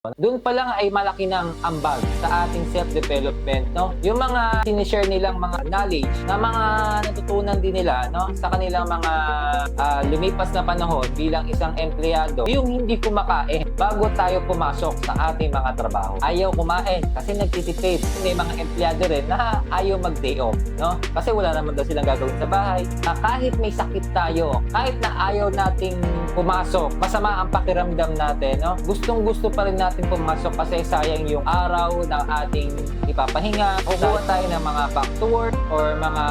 Doon pa lang ay malaki ng ambag sa ating self-development, no? Yung mga sinishare nilang mga knowledge na mga natutunan din nila, no? Sa kanilang mga lumipas na panahon bilang isang empleyado, yung hindi kumakain bago tayo pumasok sa ating mga trabaho. Ayaw kumain kasi nagtitipid. May mga empleyado rin na ayaw mag-day off, no? Kasi wala naman daw silang gagawin sa bahay. Kahit may sakit tayo, kahit na ayaw nating pumasok, masama ang pakiramdam natin, no? Gustong-gusto pa rin natin pumasok kasi sayang yung araw ng ating ipapahinga. Kukuha tayo ng mga back to work or mga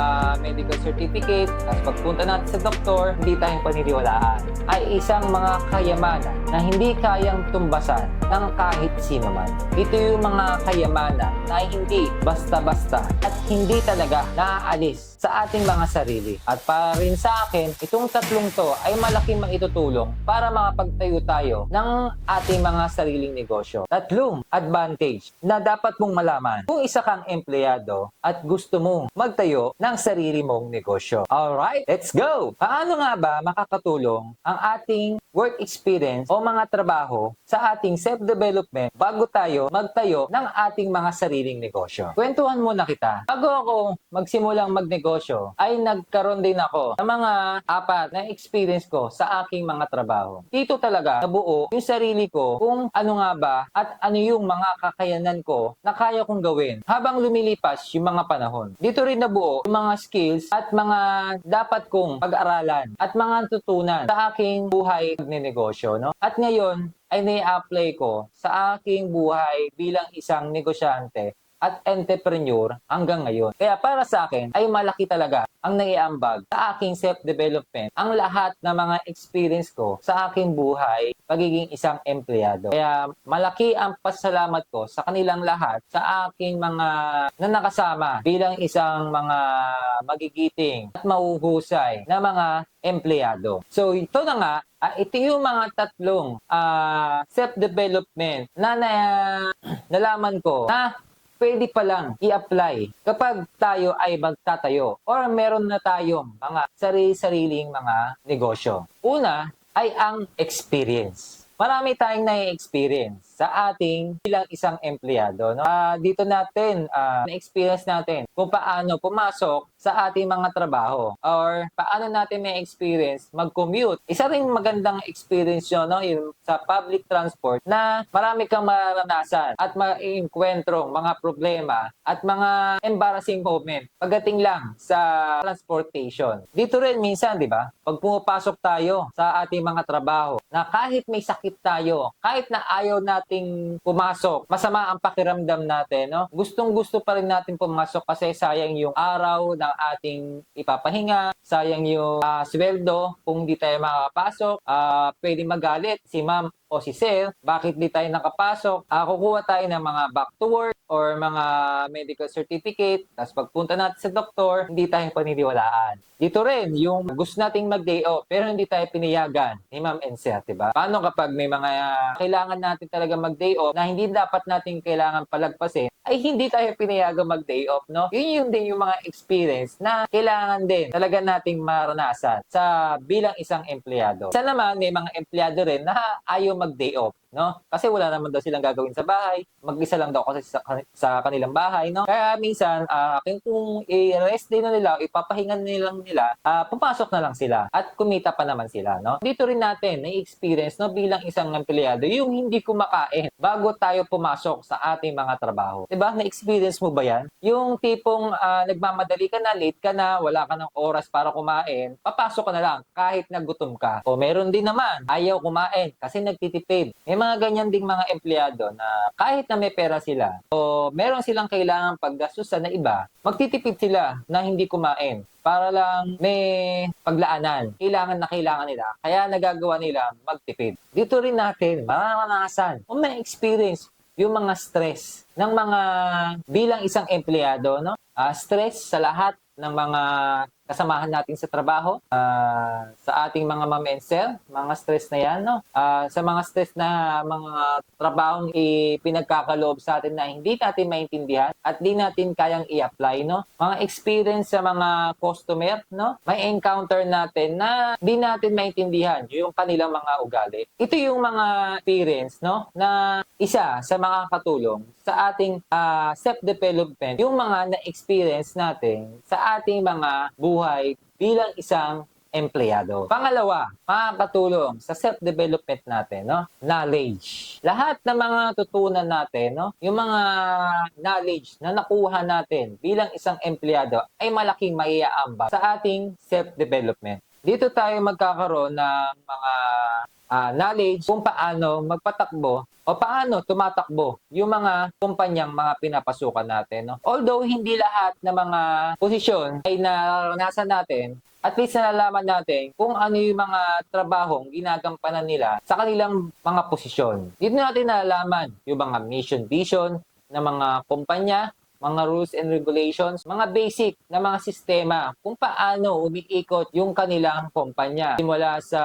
medical certificate. Tapos pagpunta natin sa doktor, hindi tayong paniniwalaan. Ay isang mga kayamanan na hindi kayang tumbasan ng kahit sino man. Ito yung mga kayamanan na hindi basta-basta at hindi talaga naaalis sa ating mga sarili. At para rin sa akin, itong tatlong to ay malaking maitutulong para makapagtayo tayo ng ating mga sariling negosyo. Tatlong advantage na dapat mong malaman kung isa kang empleyado at gusto mong magtayo ng sarili mong negosyo. Alright, let's go! Paano nga ba makakatulong ang ating work experience o mga trabaho sa ating self-development bago tayo magtayo ng ating mga sariling negosyo? Kwentuhan muna kita. Bago ako magsimulang magnegosyo, ay nagkaroon din ako ng mga 4 na experience ko sa aking mga trabaho. Dito talaga nabuo yung sarili ko kung ano nga ba at ano yung mga kakayanan ko na kaya kong gawin habang lumilipas yung mga panahon. Dito rin nabuo yung mga skills at mga dapat kong pag-aralan at mga tutunan sa aking buhay pagnenegosyo, no? At ngayon ay nai-apply ko sa aking buhay bilang isang negosyante at entrepreneur hanggang ngayon. Kaya para sa akin ay malaki talaga ang naiambag sa aking self-development ang lahat ng mga experience ko sa aking buhay pagiging isang empleyado. Kaya malaki ang pasalamat ko sa kanilang lahat sa aking mga nakasama bilang isang mga magigiting at mahuhusay na mga empleyado. So ito na nga, ito yung mga tatlong self-development na nalaman ko na pwede palang i-apply kapag tayo ay magtatayo or meron na tayong mga sarili-sariling mga negosyo. Una ay ang experience. Marami tayong na-experience sa ating bilang isang empleyado. No? Dito natin, na-experience natin kung paano pumasok sa ating mga trabaho or paano natin may experience mag-commute. Isa ring magandang experience yun, no? Yung sa public transport na marami kang mararanasan at ma-encuentrong mga problema at mga embarrassing moment pagdating lang sa transportation. Dito rin minsan, di ba? Pag pumapasok tayo sa ating mga trabaho na kahit may sakit tayo, kahit na ayaw nating pumasok, masama ang pakiramdam natin, no? Gustong-gusto pa rin natin pumasok kasi sayang yung araw ng ating ipapahinga, sayang yung sweldo kung di tayo makapasok, pwede magalit si ma'am o si sir, bakit di tayo nakapasok? Kukuha tayo ng mga back to work or mga medical certificate, tapos pagpunta natin sa doktor, hindi tayo paniniwalaan. Dito rin, yung gusto nating mag-day off, pero hindi tayo pinayagan ni ma'am and sir, diba? Paano kapag may mga kailangan natin talaga mag-day off na hindi dapat natin kailangan palagpasin, ay hindi tayo pinayagan mag-day off, no? Yun din yung mga experience na kailangan din talaga nating maranasan sa bilang isang empleyado. Isa naman, may mga empleyado rin na ayaw mag-day off, no? Kasi wala naman daw silang gagawin sa bahay. Mag-isa lang daw kasi sa kanilang bahay, no? Kaya minsan, kung i-rest day na nila, ipapahingan nilang nila, pumasok na lang sila at kumita pa naman sila, no? Dito rin natin na-experience, no, bilang isang empleyado, yung hindi kumakain bago tayo pumasok sa ating mga trabaho. Diba? Na-experience mo ba yan? Yung tipong nagmamadali ka na, late ka na, wala ka ng oras para kumain, papasok ka na lang kahit nagutom ka. O meron din naman, ayaw kumain kasi nagtitipid. May mga ganyan ding mga empleyado na kahit na may pera sila o meron silang kailangan paggastusan na iba, magtitipid sila na hindi kumain para lang may paglaanan. Kailangan na kailangan nila. Kaya nagagawa nila magtipid. Dito rin natin mararanasan o may experience yung mga stress ng mga bilang isang empleyado, no? Stress sa lahat ng mga kasamahan natin sa trabaho, sa ating mga ma'am and sir, mga stress na yan, no? Sa mga stress na mga trabahong ipinagkakaloob sa atin na hindi natin maintindihan at di natin kayang i-apply, no? Mga experience sa mga customer, no? May encounter natin na di natin maintindihan yung kanilang mga ugali. Ito yung mga experience, no? Na isa sa mga katulong sa ating self-development, yung mga na-experience natin sa ating mga buhay bilang isang empleyado. Pangalawa, makakatulong sa self-development natin, no? Knowledge. Lahat ng mga tutunan natin, no? Yung mga knowledge na nakuha natin bilang isang empleyado ay malaking maiaambag sa ating self-development. Dito tayo magkakaroon ng mga knowledge kung paano magpatakbo o paano tumatakbo yung mga kumpanyang mga pinapasukan natin. No? Although hindi lahat ng mga posisyon ay naranasan natin, at least nalalaman natin kung ano yung mga trabahong ginagampanan nila sa kanilang mga posisyon. Dito natin nalalaman yung mga mission vision ng mga kumpanya, mga rules and regulations, mga basic na mga sistema kung paano umiikot yung kanilang kumpanya. Simula sa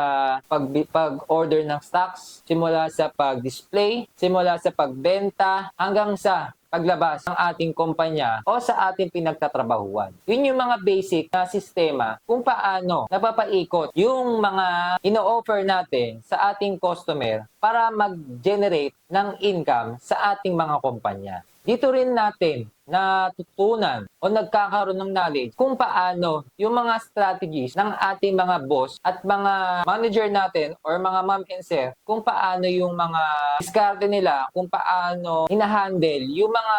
pag-order ng stocks, simula sa pag-display, simula sa pagbenta, hanggang sa paglabas ng ating kumpanya o sa ating pinagtatrabahuan. Yun yung mga basic na sistema kung paano napapaikot yung mga ino-offer natin sa ating customer para mag-generate ng income sa ating mga kumpanya. Dito rin natin natutunan o nagkakaroon ng knowledge kung paano yung mga strategies ng ating mga boss at mga manager natin or mga ma'am and sir, kung paano yung mga diskarte nila, kung paano hinahandle yung mga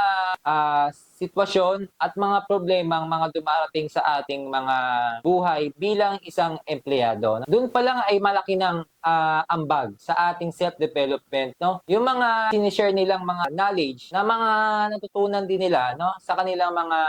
sitwasyon at mga problemang mga dumarating sa ating mga buhay bilang isang empleyado. Doon pa lang ay malaki ng ambag sa ating self-development, no? Yung mga sinishare nilang mga knowledge na mga natutunan din nila, no? Sa kanilang mga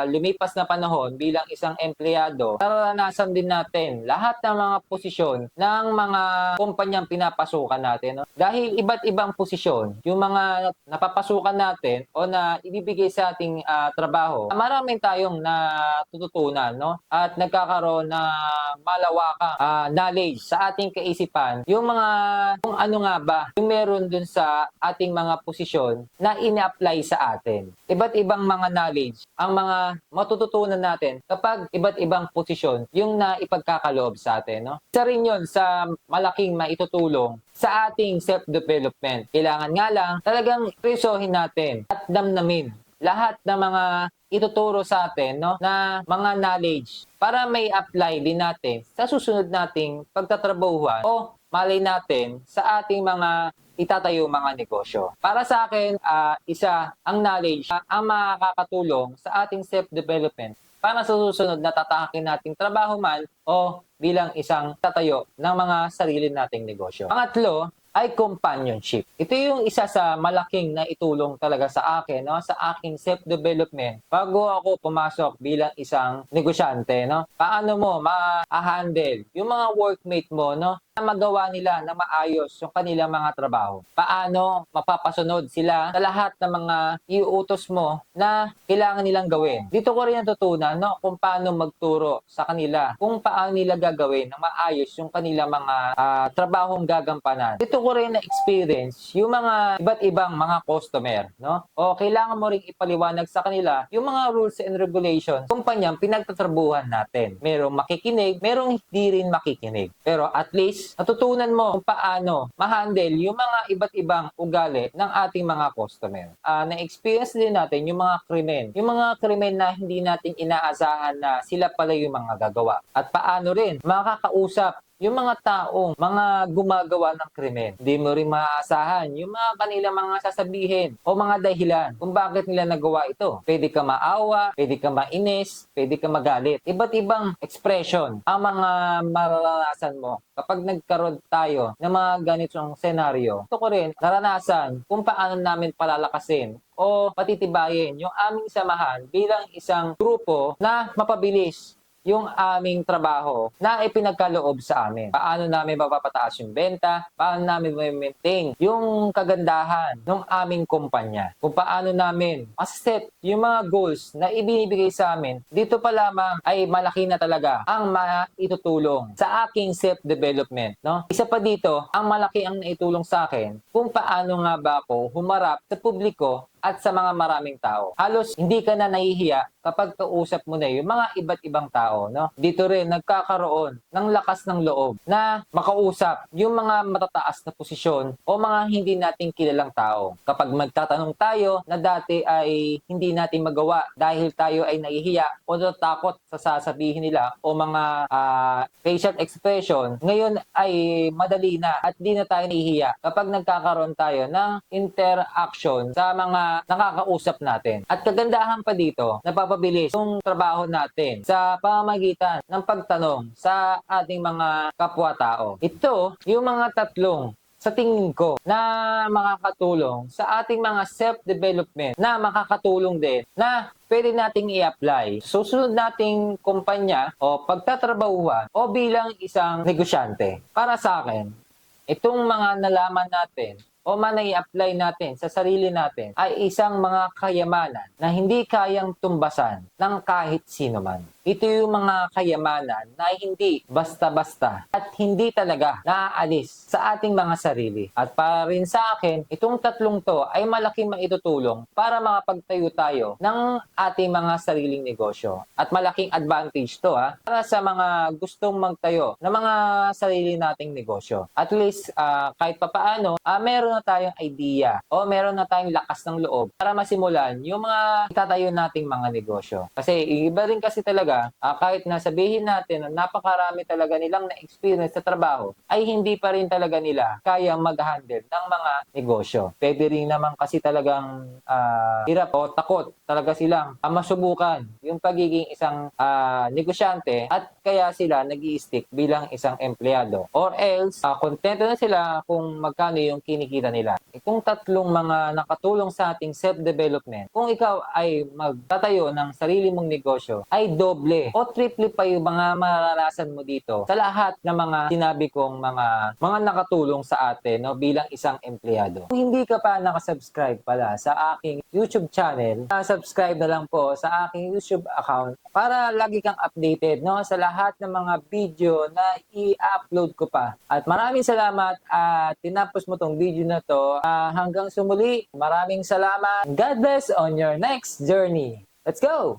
lumipas na panahon bilang isang empleyado, naranasan din natin lahat ng mga posisyon ng mga kumpanyang pinapasukan natin, no? Dahil iba't ibang posisyon yung mga napapasukan natin o na ibibigay sa ating trabaho, maraming tayong natututunan, no? At nagkakaroon na malawakang knowledge sa ating kaisipan yung mga kung ano nga ba yung meron dun sa ating mga posisyon na ina-apply sa atin. Iba't ibang mga knowledge ang mga matututunan natin kapag iba't ibang posisyon yung naipagkakaloob sa atin, no? Isa rin yun sa malaking maitutulong sa ating self-development. Kailangan nga lang talagang presohin natin at damnamin lahat ng mga ituturo sa atin, no, na mga knowledge para may apply din natin sa susunod nating pagtatrabahuan o malay natin sa ating mga itatayo mga negosyo. Para sa akin, isa ang knowledge ang makakatulong sa ating self-development para sa susunod na tatahakin nating trabaho man o bilang isang tatayo ng mga sarili nating negosyo. Pangatlo ay companionship. Ito yung isa sa malaking naitulong talaga sa akin, no, sa aking self-development bago ako pumasok bilang isang negosyante, no. Paano mo ma-handle yung mga workmate mo, no, na magawa nila na maayos yung kanilang mga trabaho. Paano mapapasunod sila sa lahat ng mga iuutos mo na kailangan nilang gawin. Dito ko rin natutunan, no, kung paano magturo sa kanila, kung paano nila gagawin na maayos yung kanilang mga trabahong gagampanan. Dito ko rin na-experience yung mga iba't ibang mga customer, no? O kailangan mo rin ipaliwanag sa kanila yung mga rules and regulations kumpanyang pinagtatrabuhan natin. Merong makikinig, merong hindi rin makikinig. Pero at least natutunan mo kung paano ma-handle yung mga iba't ibang ugali ng ating mga customer. Na-experience din natin yung mga krimen. Yung mga krimen na hindi natin inaasahan na sila pala yung mga gagawa. At paano rin makakausap yung mga taong mga gumagawa ng krimen. Hindi mo rin maaasahan yung mga kanilang mga sasabihin o mga dahilan kung bakit nila nagawa ito. Pwede ka maawa, pwede ka mainis, pwede ka magalit. Iba't ibang expression ang mga mararanasan mo kapag nagkaroon tayo ng mga ganitong senaryo. Ito ko rin naranasan kung paano namin palalakasin o patitibayin yung aming samahan bilang isang grupo na mapabilis yung aming trabaho na ipinagkaloob sa amin. Paano namin mapapataas yung benta, paano namin maintain yung kagandahan ng aming kumpanya, kung paano namin set yung mga goals na ibinibigay sa amin. Dito pa lamang ay malaki na talaga ang maitutulong sa aking self-development. No? Isa pa dito, ang malaki ang naitulong sa akin kung paano nga ba ako humarap sa publiko at sa mga maraming tao. Halos hindi ka na nahihiya kapag kausap mo na yung mga iba't ibang tao. No? Dito rin nagkakaroon ng lakas ng loob na makausap yung mga matataas na posisyon o mga hindi nating kilalang tao. Kapag magtatanong tayo na dati ay hindi natin magawa dahil tayo ay nahihiya o natatakot sa sasabihin nila o mga facial expression, ngayon ay madali na at di na tayo nahihiya kapag nagkakaroon tayo ng interaction sa mga nakakausap natin. At kagandahan pa dito, napapabilis yung trabaho natin sa pamamagitan ng pagtanong sa ating mga kapwa-tao. Ito, yung mga tatlong sa tingin ko na makakatulong sa ating mga self-development na makakatulong din na pwede nating i-apply susunod nating kumpanya o pagtatrabahuan o bilang isang negosyante. Para sa akin, itong mga nalaman natin o manai-apply natin sa sarili natin ay isang mga kayamanan na hindi kayang tumbasan ng kahit sino man. Ito yung mga kayamanan na hindi basta-basta at hindi talaga naaalis sa ating mga sarili. At para rin sa akin, itong tatlong to ay malaking maitutulong para makapagtayo tayo ng ating mga sariling negosyo. At malaking advantage to para sa mga gustong magtayo ng mga sarili nating negosyo. At least kahit papaano, meron na tayong idea o meron na tayong lakas ng loob para masimulan yung mga itatayo nating mga negosyo. Kasi iba rin kasi talaga kahit na sabihin natin na napakarami talaga nilang na-experience sa trabaho, ay hindi pa rin talaga nila kayang mag-handle ng mga negosyo. Pwede rin naman kasi talagang hirap o takot talaga silang masubukan yung pagiging isang negosyante at kaya sila nag-i-stick bilang isang empleyado. Or else, kontento na sila kung magkano yung kinikita nila. Itong tatlong mga nakatulong sa ating self-development, kung ikaw ay magtatayo ng sarili mong negosyo, ay doble o triple pa yung mga mararanasan mo dito sa lahat ng mga sinabi kong mga nakatulong sa atin bilang isang empleyado. Kung hindi ka pa nakasubscribe pala sa aking YouTube channel, subscribe na lang po sa aking YouTube account para lagi kang updated sa lahat ng mga video na i-upload ko pa. At maraming salamat at tinapos mo tong video na to. Hanggang sumuli, maraming salamat. God bless on your next journey. Let's go!